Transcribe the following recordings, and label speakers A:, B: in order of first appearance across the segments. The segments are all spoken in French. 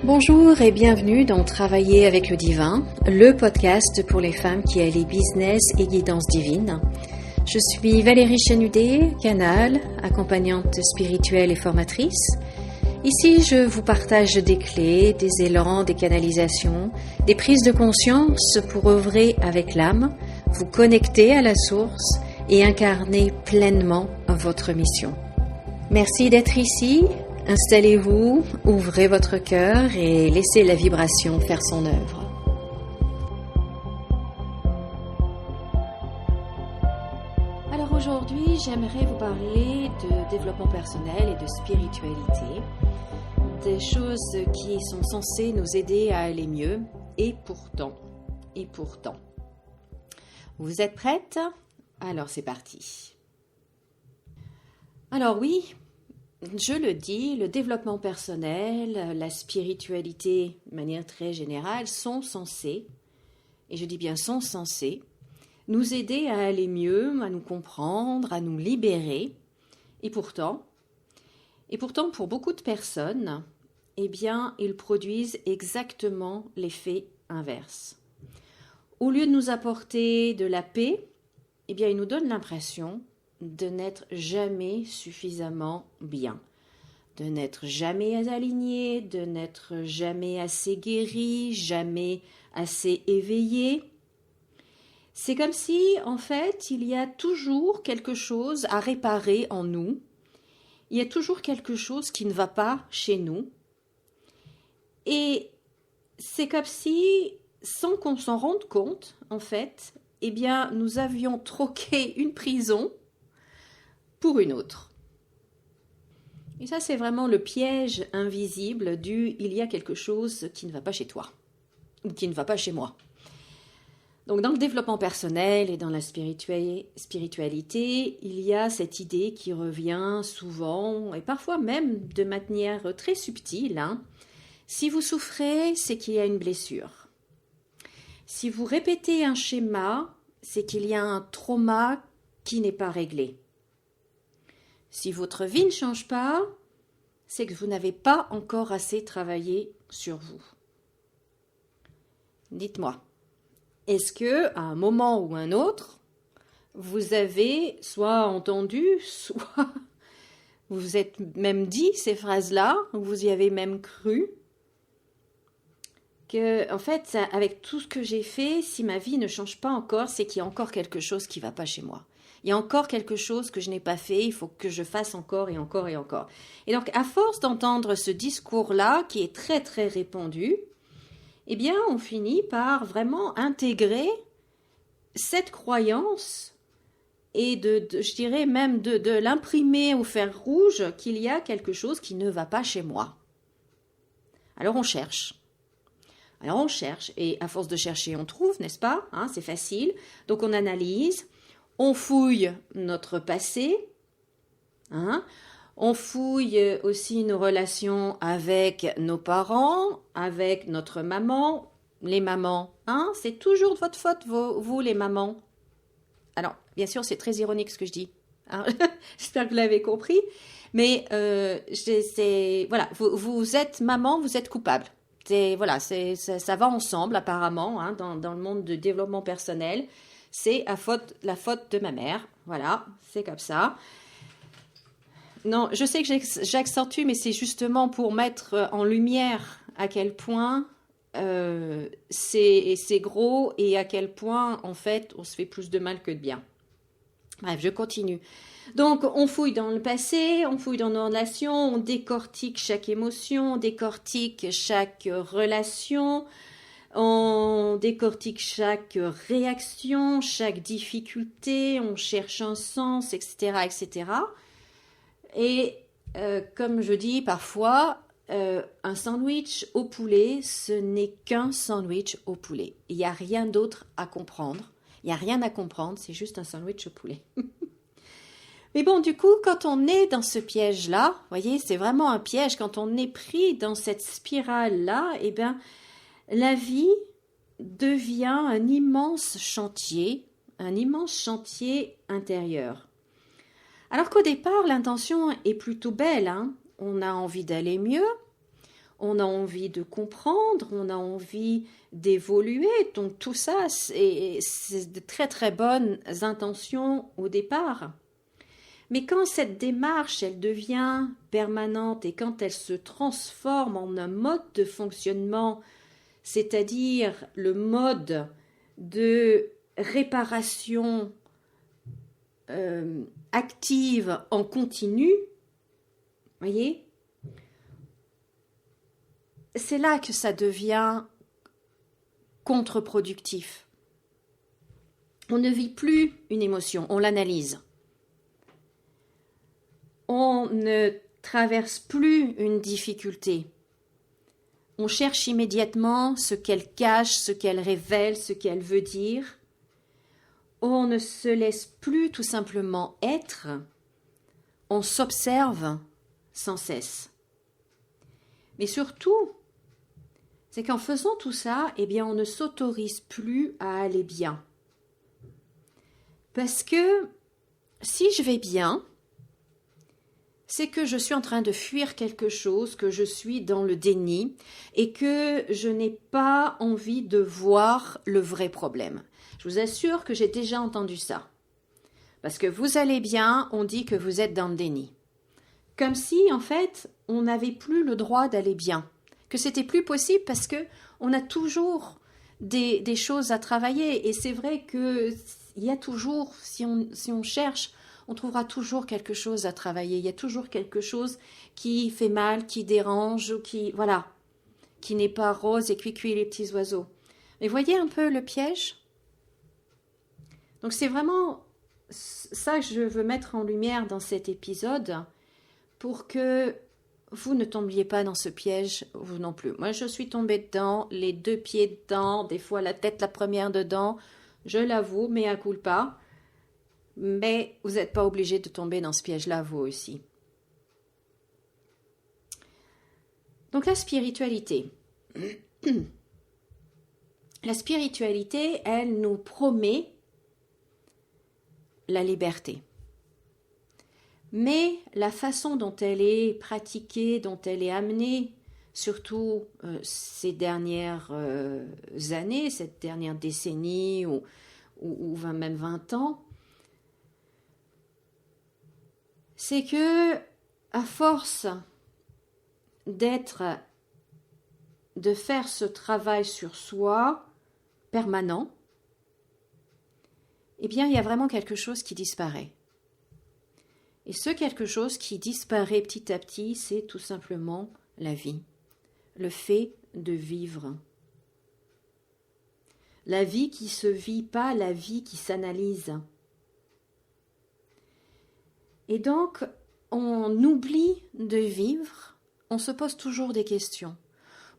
A: Bonjour et bienvenue dans Travailler avec le Divin, le podcast pour les femmes qui allient business et guidance divine. Je suis Valérie Chanudet, canal, accompagnante spirituelle et formatrice. Ici, je vous partage des clés, des élans, des canalisations, des prises de conscience pour œuvrer avec l'âme, vous connecter à la source et incarner pleinement votre mission. Merci d'être ici. Installez-vous, ouvrez votre cœur et laissez la vibration faire son œuvre. Alors aujourd'hui, j'aimerais vous parler de développement personnel et de spiritualité, des choses qui sont censées nous aider à aller mieux, et pourtant. Vous êtes prêtes ? Alors c'est parti. Alors oui, je le dis, le développement personnel, la spiritualité de manière très générale sont censés, et je dis bien sont censés, nous aider à aller mieux, à nous comprendre, à nous libérer. Et pourtant pour beaucoup de personnes, eh bien, ils produisent exactement l'effet inverse. Au lieu de nous apporter de la paix, eh bien, ils nous donnent l'impression de n'être jamais suffisamment bien, de n'être jamais aligné, de n'être jamais assez guéri, jamais assez éveillé. C'est comme si, en fait, il y a toujours quelque chose à réparer en nous, il y a toujours quelque chose qui ne va pas chez nous, et c'est comme si, sans qu'on s'en rende compte, en fait, eh bien, nous avions troqué une prison pour une autre. Et ça, c'est vraiment le piège invisible du « il y a quelque chose qui ne va pas chez toi » ou qui ne va pas chez moi. Donc, dans le développement personnel et dans la spiritualité, il y a cette idée qui revient souvent et parfois même de manière très subtile. Si vous souffrez, c'est qu'il y a une blessure. Si vous répétez un schéma, c'est qu'il y a un trauma qui n'est pas réglé. Si votre vie ne change pas, c'est que vous n'avez pas encore assez travaillé sur vous. Dites-moi, est-ce que à un moment ou un autre, vous avez soit entendu, soit vous vous êtes même dit ces phrases-là, vous y avez même cru, que en fait, avec tout ce que j'ai fait, si ma vie ne change pas encore, c'est qu'il y a encore quelque chose qui ne va pas chez moi. Il y a encore quelque chose que je n'ai pas fait, il faut que je fasse encore et encore et encore. Et donc, à force d'entendre ce discours-là, qui est très très répandu, eh bien, on finit par vraiment intégrer cette croyance et je dirais même de l'imprimer au fer rouge qu'il y a quelque chose qui ne va pas chez moi. Alors, on cherche. Et à force de chercher, on trouve, n'est-ce pas ? C'est facile. Donc, on analyse. On fouille notre passé, on fouille aussi nos relations avec nos parents, avec notre maman, les mamans. C'est toujours de votre faute, vous les mamans. Alors, bien sûr, c'est très ironique ce que je dis. J'espère que vous l'avez compris. Mais voilà, vous êtes maman, vous êtes coupable. Ça va ensemble apparemment dans le monde du développement personnel. C'est la faute de ma mère. Voilà, c'est comme ça. Non, je sais que j'accentue, mais c'est justement pour mettre en lumière à quel point c'est gros et à quel point, en fait, on se fait plus de mal que de bien. Bref, je continue. Donc, on fouille dans le passé, on fouille dans nos relations, on décortique chaque émotion, on décortique chaque relation, on décortique chaque réaction, chaque difficulté, on cherche un sens, etc., etc. Et comme je dis parfois, un sandwich au poulet, ce n'est qu'un sandwich au poulet. Il n'y a rien d'autre à comprendre. Il n'y a rien à comprendre, c'est juste un sandwich au poulet. Mais bon, du coup, quand on est dans ce piège-là, vous voyez, c'est vraiment un piège. Quand on est pris dans cette spirale-là, eh bien, la vie devient un immense chantier intérieur. Alors qu'au départ, l'intention est plutôt belle. On a envie d'aller mieux, on a envie de comprendre, on a envie d'évoluer. Donc tout ça, c'est de très très bonnes intentions au départ. Mais quand cette démarche, elle devient permanente et quand elle se transforme en un mode de fonctionnement, c'est-à-dire le mode de réparation active en continu, voyez, c'est là que ça devient contre-productif. On ne vit plus une émotion, on l'analyse. On ne traverse plus une difficulté. On cherche immédiatement ce qu'elle cache, ce qu'elle révèle, ce qu'elle veut dire. On ne se laisse plus tout simplement être. On s'observe sans cesse. Mais surtout, c'est qu'en faisant tout ça, eh bien, on ne s'autorise plus à aller bien. Parce que si je vais bien, c'est que je suis en train de fuir quelque chose, que je suis dans le déni et que je n'ai pas envie de voir le vrai problème. Je vous assure que j'ai déjà entendu ça. Parce que vous allez bien, on dit que vous êtes dans le déni. Comme si, en fait, on n'avait plus le droit d'aller bien. Que c'était plus possible parce que on a toujours des choses à travailler. Et c'est vrai qu'il y a toujours, si on cherche, on trouvera toujours quelque chose à travailler. Il y a toujours quelque chose qui fait mal, qui dérange, ou qui n'est pas rose et cuicui les petits oiseaux. Mais voyez un peu le piège? Donc c'est vraiment ça que je veux mettre en lumière dans cet épisode pour que vous ne tombiez pas dans ce piège, vous non plus. Moi, je suis tombée dedans, les 2 pieds dedans, des fois la tête la première dedans, je l'avoue, mea culpa. Mais vous n'êtes pas obligé de tomber dans ce piège-là, vous aussi. Donc la spiritualité. La spiritualité, elle nous promet la liberté. Mais la façon dont elle est pratiquée, dont elle est amenée, surtout ces dernières années, cette dernière décennie ou même 20 ans, c'est que à force de faire ce travail sur soi permanent, eh bien, il y a vraiment quelque chose qui disparaît. Et ce quelque chose qui disparaît petit à petit, c'est tout simplement la vie, le fait de vivre. La vie qui se vit, pas la vie qui s'analyse. Et donc, on oublie de vivre, on se pose toujours des questions.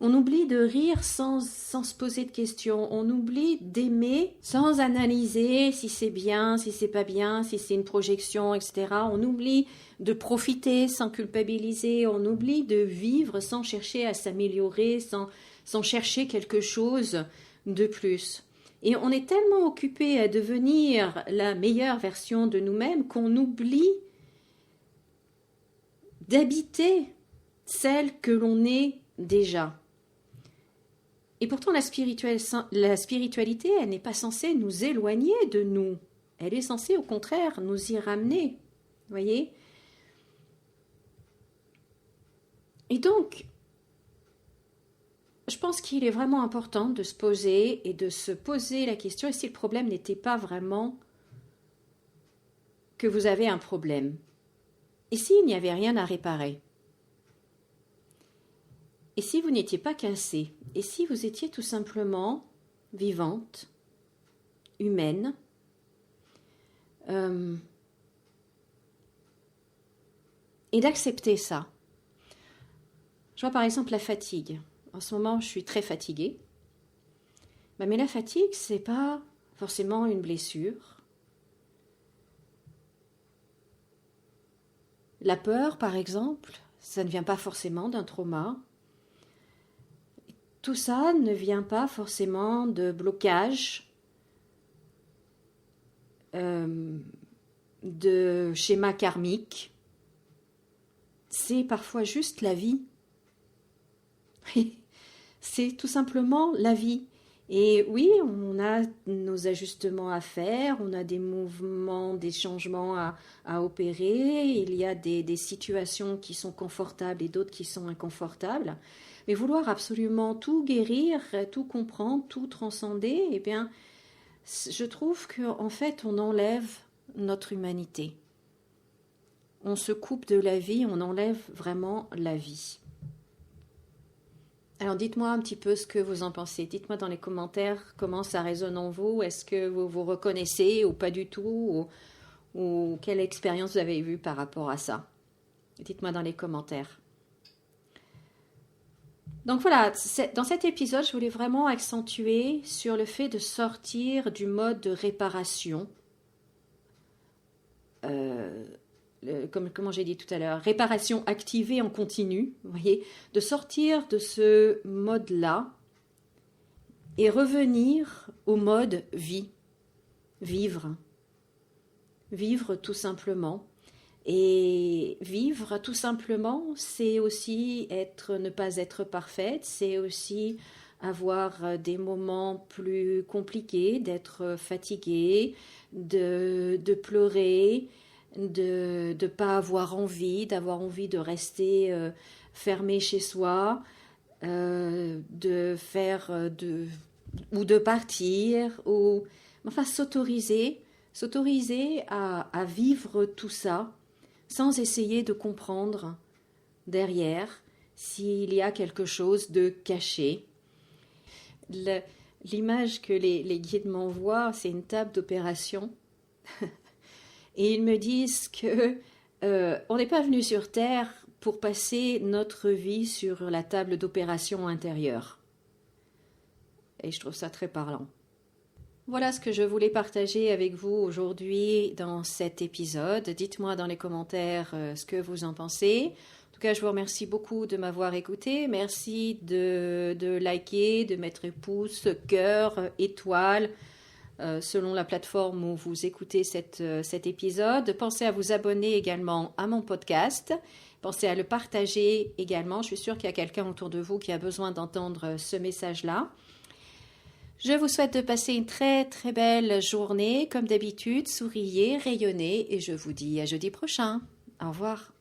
A: On oublie de rire sans se poser de questions. On oublie d'aimer sans analyser si c'est bien, si c'est pas bien, si c'est une projection, etc. On oublie de profiter sans culpabiliser. On oublie de vivre sans chercher à s'améliorer, sans chercher quelque chose de plus. Et on est tellement occupé à devenir la meilleure version de nous-mêmes qu'on oublie d'habiter celle que l'on est déjà. Et pourtant, la spiritualité, elle n'est pas censée nous éloigner de nous. Elle est censée, au contraire, nous y ramener. Voyez ? Et donc, je pense qu'il est vraiment important de se poser et de se poser la question, et si le problème n'était pas vraiment que vous avez un problème ? Et s'il n'y avait rien à réparer ? Et si vous n'étiez pas cassé? Et si vous étiez tout simplement vivante, humaine, et d'accepter ça. Je vois par exemple la fatigue. En ce moment, je suis très fatiguée. Mais la fatigue, c'est pas forcément une blessure. La peur, par exemple, ça ne vient pas forcément d'un trauma. Tout ça ne vient pas forcément de blocage, de schéma karmique. C'est parfois juste la vie. C'est tout simplement la vie. Et oui, on a nos ajustements à faire, on a des mouvements, des changements à opérer, il y a des situations qui sont confortables et d'autres qui sont inconfortables. Mais vouloir absolument tout guérir, tout comprendre, tout transcender, eh bien, je trouve qu'en fait, on enlève notre humanité. On se coupe de la vie, on enlève vraiment la vie. Alors dites-moi un petit peu ce que vous en pensez. Dites-moi dans les commentaires comment ça résonne en vous. Est-ce que vous vous reconnaissez ou pas du tout ou quelle expérience vous avez eue par rapport à ça. Dites-moi dans les commentaires. Donc voilà, dans cet épisode, je voulais vraiment accentuer sur le fait de sortir du mode de réparation. Comme j'ai dit tout à l'heure, réparation activée en continu, vous voyez, de sortir de ce mode-là et revenir au mode vie, vivre tout simplement. Et vivre tout simplement, c'est aussi ne pas être parfaite, c'est aussi avoir des moments plus compliqués, d'être fatigué, de pleurer, de ne pas avoir envie, d'avoir envie de rester fermé chez soi, ou de partir, ou enfin s'autoriser à vivre tout ça sans essayer de comprendre derrière s'il y a quelque chose de caché. L'image que les guides m'envoient, c'est une table d'opération. Et ils me disent que on n'est pas venu sur Terre pour passer notre vie sur la table d'opération intérieure. Et je trouve ça très parlant. Voilà ce que je voulais partager avec vous aujourd'hui dans cet épisode. Dites-moi dans les commentaires ce que vous en pensez. En tout cas, je vous remercie beaucoup de m'avoir écouté. Merci de liker, de mettre pouce, cœur, étoile, selon la plateforme où vous écoutez cet épisode. Pensez à vous abonner également à mon podcast. Pensez à le partager également. Je suis sûre qu'il y a quelqu'un autour de vous qui a besoin d'entendre ce message-là. Je vous souhaite de passer une très très belle journée. Comme d'habitude, souriez, rayonnez et je vous dis à jeudi prochain. Au revoir.